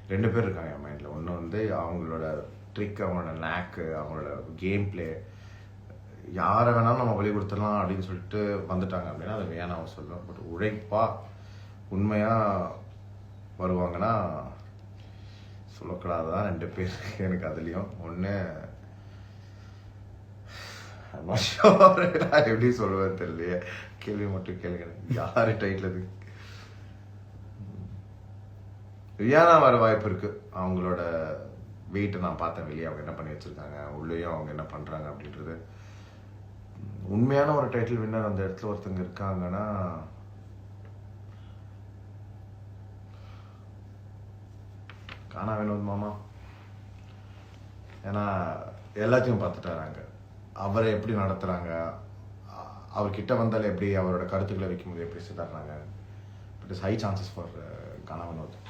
2 பேர் இருக்காங்க என் மைண்டில். ஒன்று வந்து அவங்களோட ட்ரிக், அவங்களோட நேக்கு, அவங்களோட கேம் பிளே, யாரை வேணாலும் நம்ம வழி கொடுத்துடலாம் அப்படின்னு சொல்லிட்டு வந்துட்டாங்க அப்படின்னா அதை வேணாம் சொல்லுவோம். பட் உழைப்பாக உண்மையாக வருவாங்கன்னா சொல்லக்கூடாதுதான் 2 பேர் எனக்கு. அதுலேயும் ஒன்று எப்படி சொல்லுவேன் தெரியலையே, கேள்வி மட்டும் கேளுங்க. யாரு டைட்டில் அது? ரியானா வர வாய்ப்பு இருக்கு. அவங்களோட வெயிட்டை நான் பார்த்தேன் வெளியே, அவங்க என்ன பண்ணி வச்சிருக்காங்க, உள்ளேயும் அவங்க என்ன பண்றாங்க அப்படின்றது. உண்மையான ஒரு டைட்டில் வின்னர் அந்த இடத்துல ஒருத்தங்க இருக்காங்கன்னா கானா வினோத் மாமா. ஏன்னா எல்லாத்தையும் பார்த்துட்டு வராங்க, அவரை எப்படி நடத்துறாங்க, அவர்கிட்ட வந்தாலும் எப்படி அவரோட கருத்துக்களை வைக்கும்போது எப்படி சிதறாங்க. But is high chances for Gana Vinod.